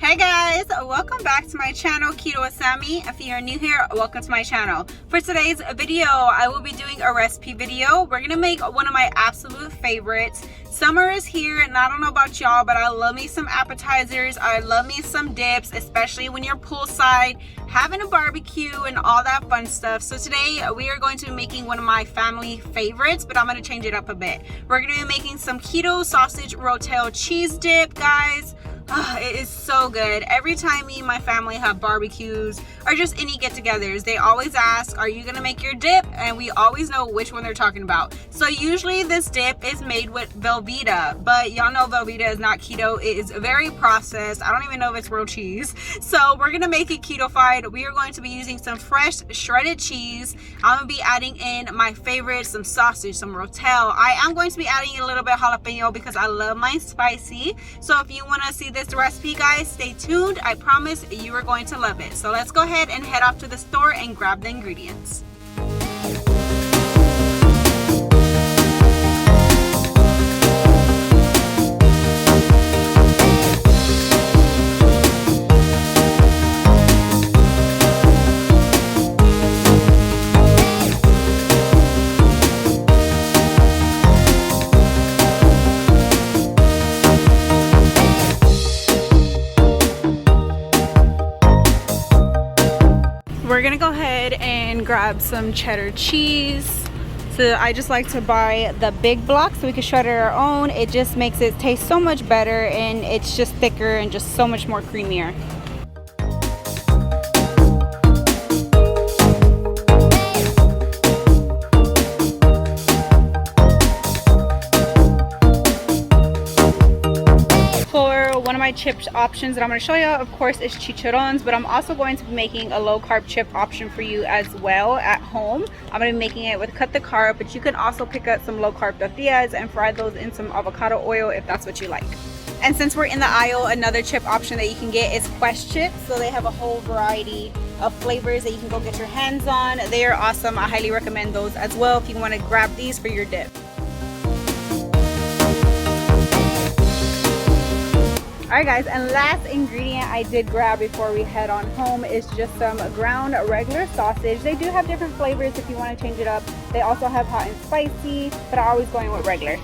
Hey guys, welcome back to my channel, Keto with Sammy. If you're new here, welcome to my channel. For today's video, I will be doing a recipe video. We're gonna make one of my absolute favorites. Summer is here, and I don't know about y'all, but I love me some appetizers. I love me some dips, especially when you're poolside, having a barbecue and all that fun stuff. So today we are going to be making one of my family favorites, but I'm gonna change it up a bit. We're gonna be making some keto sausage rotel cheese dip, guys. Oh, it is so good. Every time me and my family have barbecues or just any get-togethers, they always ask, are you gonna make your dip? And we always know which one they're talking about. So usually this dip is made with Velveeta, but y'all know Velveeta is not keto. It is very processed. I don't even know if it's real cheese. So we're gonna make it keto-fied. We are going to be using some fresh shredded cheese. I'm gonna be adding in my favorite, some sausage, some Rotel. I am going to be adding a little bit of jalapeno because I love my spicy. So if you wanna see this recipe, guys, stay tuned. I promise you are going to love it. So let's go ahead and head off to the store and grab the ingredients. We're gonna go ahead and grab some cheddar cheese. So I just like to buy the big block so we can shred it our own. It just makes it taste so much better, and it's just thicker and just so much more creamier. One of my chip options that I'm going to show you, of course, is chicharrones, but I'm also going to be making a low carb chip option for you as well at home. I'm going to be making it with cut the carb, but you can also pick up some low carb tortillas and fry those in some avocado oil if that's what you like. And since we're in the aisle, another chip option that you can get is Quest chips. So they have a whole variety of flavors that you can go get your hands on. They are awesome. I highly recommend those as well if you want to grab these for your dip. Alright guys, and last ingredient I did grab before we head on home is just some ground regular sausage. They do have different flavors if you want to change it up. They also have hot and spicy, but I'm always going with regular.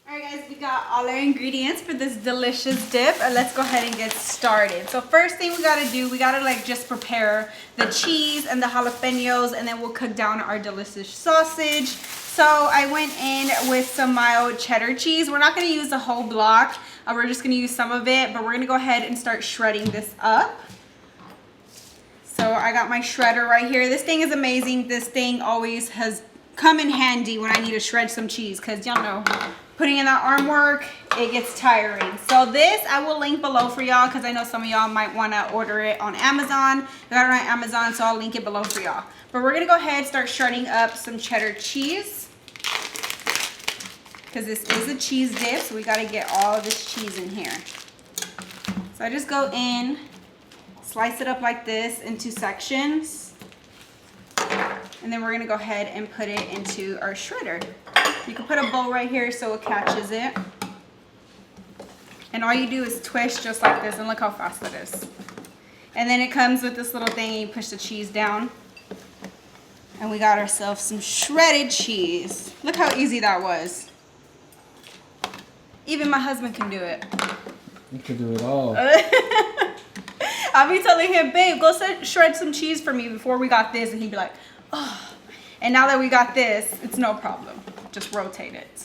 Alright guys, we got all our ingredients for this delicious dip, and let's go ahead and get started. So first thing we gotta do, we gotta just prepare the cheese and the jalapenos, and then we'll cook down our delicious sausage. So I went in with some mild cheddar cheese. We're not gonna use the whole block. We're just gonna use some of it, but we're gonna go ahead and start shredding this up. So I got my shredder right here. This thing is amazing. This thing always has come in handy when I need to shred some cheese, because y'all know, putting in that arm work, it gets tiring. So this I will link below for y'all, because I know some of y'all might want to order it on Amazon. I got it on Amazon, so I'll link it below for y'all. But we're gonna go ahead and start shredding up some cheddar cheese, because this is a cheese dip, so we got to get all of this cheese in here. So I just go in, slice it up like this into sections, and then we're going to go ahead and put it into our shredder. You can put a bowl right here so it catches it. And all you do is twist just like this, and look how fast it is. And then it comes with this little thing, and you push the cheese down. And we got ourselves some shredded cheese. Look how easy that was. Even my husband can do it. You can do it all. I'll be telling him, babe, go shred some cheese for me before we got this. And he'd be like, oh. And now that we got this, it's no problem. Just rotate it.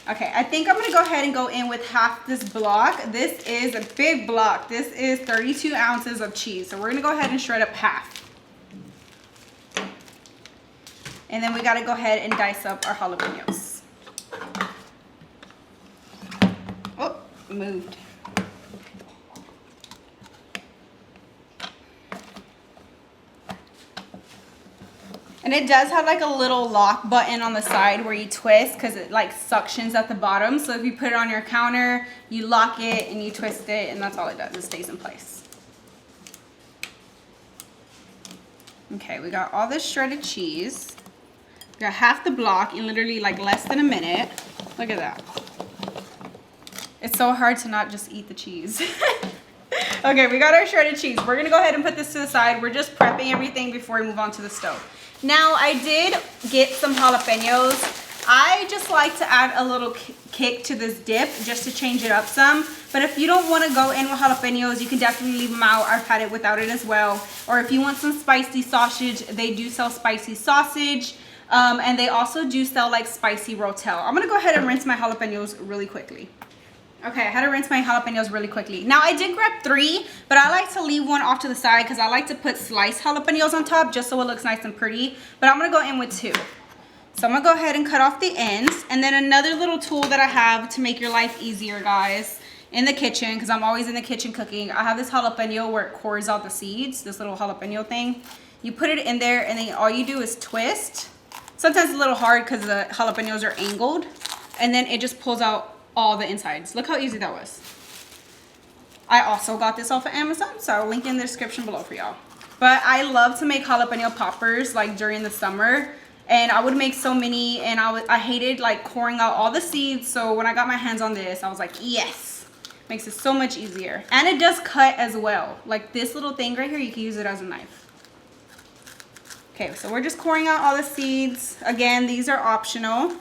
Okay, I think I'm going to go ahead and go in with half this block. This is a big block. This is 32 ounces of cheese. So we're going to go ahead and shred up half. And then we got to go ahead and dice up our jalapenos. Oh, moved. And it does have like a little lock button on the side where you twist, because it like suctions at the bottom. So if you put it on your counter, you lock it and you twist it, and that's all it does. It stays in place. Okay, we got all this shredded cheese. We got half the block in literally like less than a minute. Look at that. It's so hard to not just eat the cheese. Okay, we got our shredded cheese. We're gonna go ahead and put this to the side. We're just prepping everything before we move on to the stove. Now, I did get some jalapenos. I just like to add a little kick to this dip just to change it up some. But if you don't want to go in with jalapenos, you can definitely leave them out. I've had it without it as well. Or if you want some spicy sausage, they do sell spicy sausage. And they also do sell like spicy Rotel. I'm gonna go ahead and rinse my jalapenos really quickly. Okay, I had to rinse my jalapenos really quickly. Now, I did grab 3, but I like to leave one off to the side because I like to put sliced jalapenos on top just so it looks nice and pretty. But I'm gonna go in with 2. So I'm gonna go ahead and cut off the ends. And then another little tool that I have to make your life easier, guys, in the kitchen, because I'm always in the kitchen cooking, I have this jalapeno where it cores out the seeds, this little jalapeno thing. You put it in there and then all you do is twist. Sometimes it's a little hard because the jalapenos are angled. And then it just pulls out all the insides. Look how easy that was. I also got this off of Amazon, so I'll link in the description below for y'all. But I love to make jalapeno poppers like during the summer. And I would make so many, and I hated like coring out all the seeds. So when I got my hands on this, I was like, yes. Makes it so much easier. And it does cut as well. Like this little thing right here, you can use it as a knife. Okay, so we're just coring out all the seeds. Again, these are optional.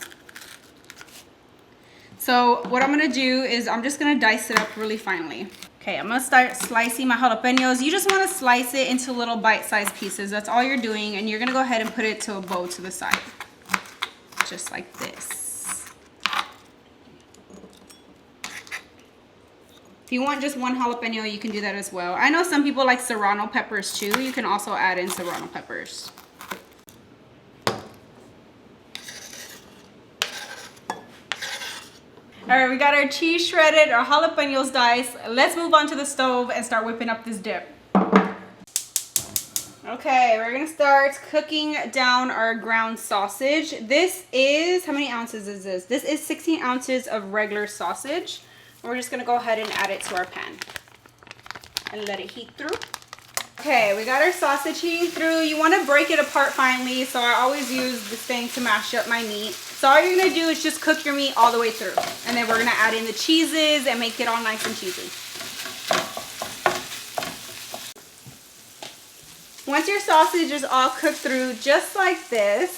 So what I'm gonna do is I'm just gonna dice it up really finely. Okay, I'm gonna start slicing my jalapenos. You just wanna slice it into little bite-sized pieces. That's all you're doing. And you're gonna go ahead and put it to a bowl to the side. Just like this. If you want just 1 jalapeno, you can do that as well. I know some people like serrano peppers too. You can also add in serrano peppers. All right, we got our cheese shredded, our jalapenos diced. Let's move on to the stove and start whipping up this dip. Okay, we're gonna start cooking down our ground sausage. This is, how many ounces is this? This is 16 ounces of regular sausage. We're just gonna go ahead and add it to our pan and let it heat through. Okay, we got our sausage heating through. You wanna break it apart finely, so I always use this thing to mash up my meat. So all you're gonna do is just cook your meat all the way through. And then we're gonna add in the cheeses and make it all nice and cheesy. Once your sausage is all cooked through, just like this,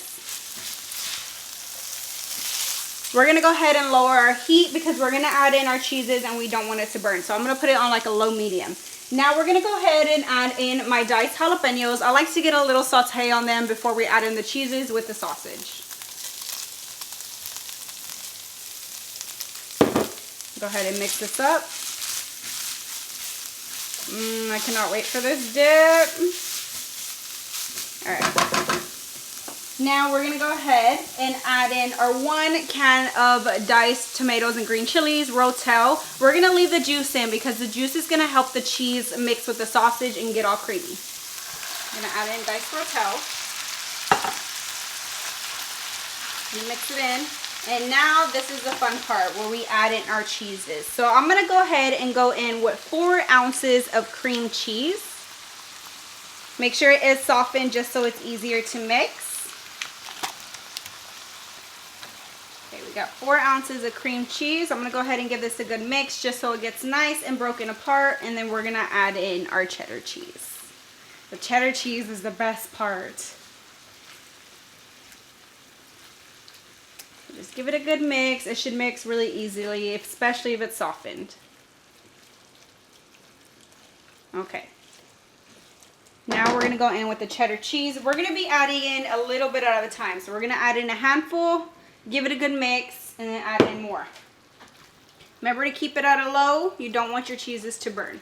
we're gonna go ahead and lower our heat because we're gonna add in our cheeses and we don't want it to burn. So I'm gonna put it on like a low medium. Now we're gonna go ahead and add in my diced jalapenos. I like to get a little saute on them before we add in the cheeses with the sausage. Go ahead and mix this up. I cannot wait for this dip. All right. Now we're gonna go ahead and add in our 1 can of diced tomatoes and green chilies, Rotel. We're gonna leave the juice in because the juice is gonna help the cheese mix with the sausage and get all creamy. I'm gonna add in diced Rotel. And mix it in. And now this is the fun part where we add in our cheeses. So I'm gonna go ahead and go in with 4 ounces of cream cheese. Make sure it is softened just so it's easier to mix. Okay, we got 4 ounces of cream cheese. I'm gonna go ahead and give this a good mix just so it gets nice and broken apart. And then we're gonna add in our cheddar cheese. The cheddar cheese is the best part. Just give it a good mix. It should mix really easily, especially if it's softened. Okay. Now we're gonna go in with the cheddar cheese. We're gonna be adding in a little bit at a time. So we're gonna add in a handful, give it a good mix, and then add in more. Remember to keep it at a low. You don't want your cheeses to burn.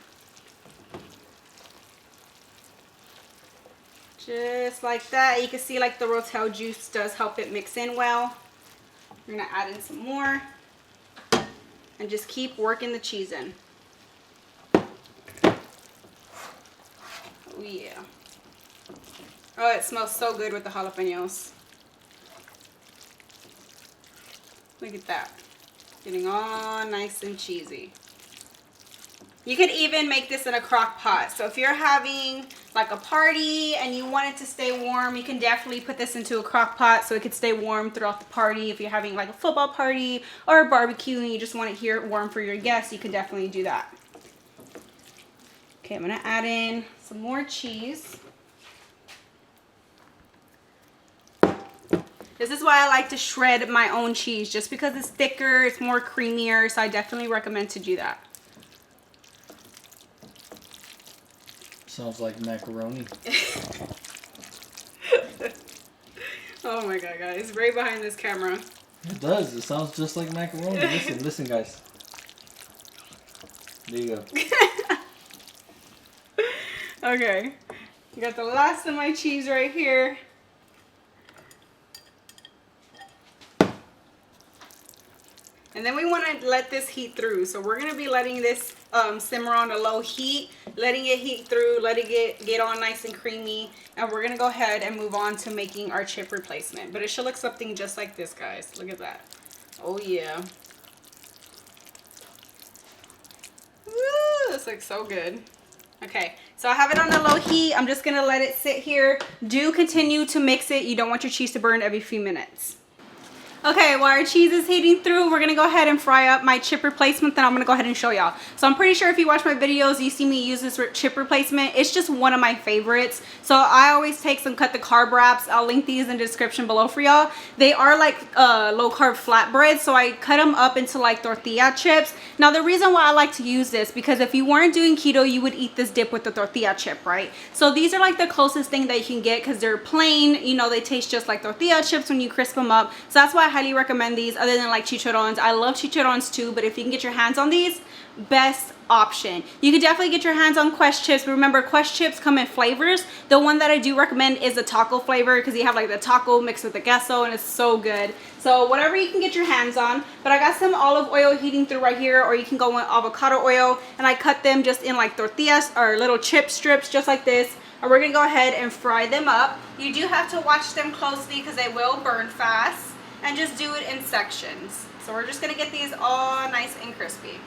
Just like that. You can see like the Rotel juice does help it mix in well. We're gonna add in some more and just keep working the cheese in. Oh yeah. Oh, it smells so good with the jalapenos. Look at that. Getting all nice and cheesy. You could even make this in a crock pot. So if you're having like a party and you want it to stay warm, you can definitely put this into a crock pot so it could stay warm throughout the party. If you're having like a football party or a barbecue and you just want it here warm for your guests, you can definitely do that. Okay, I'm gonna add in some more cheese. This is why I like to shred my own cheese, just because it's thicker, it's more creamier, so I definitely recommend to do that. Sounds like macaroni. Oh my god, guys, right behind this camera. It does. It sounds just like macaroni. Listen, guys. There you go. Okay, got the last of my cheese right here. And then we want to let this heat through. So we're going to be letting this simmer on a low heat, letting it heat through, letting it get all nice and creamy. And we're going to go ahead and move on to making our chip replacement. But it should look something just like this, guys. Look at that. Oh, yeah. Woo, this looks so good. Okay, so I have it on a low heat. I'm just going to let it sit here. Do continue to mix it. You don't want your cheese to burn every few minutes. Okay, while our cheese is heating through, we're gonna go ahead and fry up my chip replacement that I'm gonna go ahead and show y'all. So I'm pretty sure if you watch my videos, you see me use this chip replacement. It's just one of my favorites. So I always take some cut the carb wraps. I'll link these in the description below for y'all. They are like low carb flatbreads, so I cut them up into like tortilla chips. Now the reason why I like to use this, because if you weren't doing keto, you would eat this dip with the tortilla chip, right? So these are like the closest thing that you can get because they're plain, you know, they taste just like tortilla chips when you crisp them up. So that's why I highly recommend these, other than like chicharrones. I love chicharrones too, but if you can get your hands on these, best option. You can definitely get your hands on Quest chips, but remember, Quest chips come in flavors. The one that I do recommend is the taco flavor, because you have like the taco mixed with the queso and it's so good. So whatever you can get your hands on. But I got some olive oil heating through right here, or you can go with avocado oil, and I cut them just in like tortillas or little chip strips just like this. And we're gonna go ahead and fry them up. You do have to watch them closely because they will burn fast, and just do it in sections. So we're just gonna get these all nice and crispy.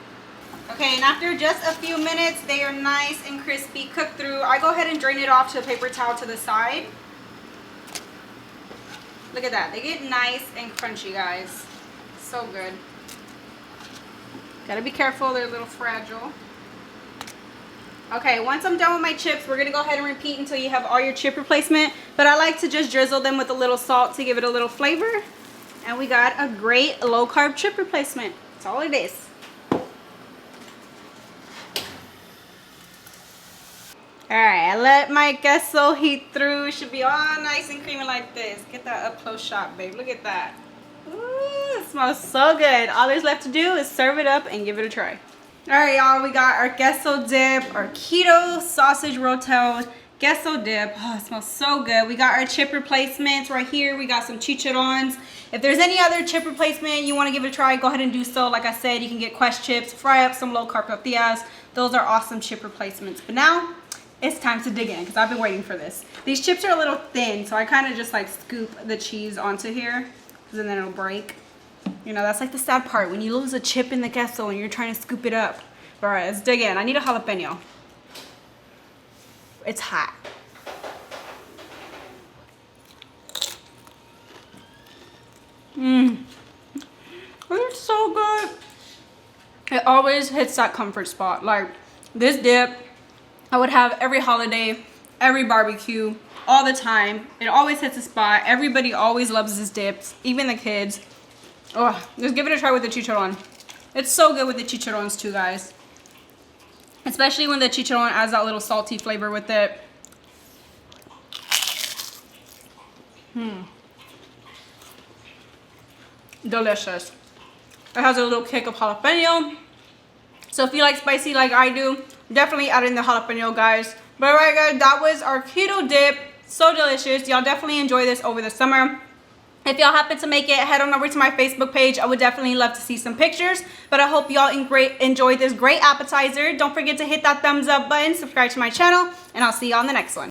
Okay, and after just a few minutes, they are nice and crispy, cooked through. I go ahead and drain it off to a paper towel to the side. Look at that, they get nice and crunchy, guys. So good. Gotta be careful, they're a little fragile. Okay, once I'm done with my chips, we're gonna go ahead and repeat until you have all your chip replacement. But I like to just drizzle them with a little salt to give it a little flavor. And we got a great low carb chip replacement. That's all it is. Alright, I let my queso heat through. It should be all nice and creamy like this. Get that up close shot, babe. Look at that. Ooh, it smells so good. All there's left to do is serve it up and give it a try. Alright, y'all, we got our queso dip, our keto sausage rotel queso dip. Oh, it smells so good. We got our chip replacements right here. We got some chicharrones. If there's any other chip replacement you want to give it a try, go ahead and do so. Like I said, you can get Quest chips, fry up some low carb tortillas. Those are awesome chip replacements. But now it's time to dig in because I've been waiting for this. These chips are a little thin, so I kind of just like scoop the cheese onto here, because then it'll break. You know, that's like the sad part when you lose a chip in the queso and you're trying to scoop it up. All right, let's dig in. I need a jalapeno. It's hot. It's so good. It always hits that comfort spot. Like this dip, I would have every holiday, every barbecue, all the time. It always hits a spot. Everybody always loves this dip, even the kids. Oh, just give it a try with the chicharron. It's so good with the chicharrones too, guys. Especially when the chicharron adds that little salty flavor with it. Delicious. It has a little kick of jalapeno. So if you like spicy like I do, definitely add in the jalapeno, guys. But alright, guys, that was our keto dip. So delicious. Y'all definitely enjoy this over the summer. If y'all happen to make it, head on over to my Facebook page. I would definitely love to see some pictures. But I hope y'all enjoyed this great appetizer. Don't forget to hit that thumbs up button, subscribe to my channel, and I'll see you on the next one.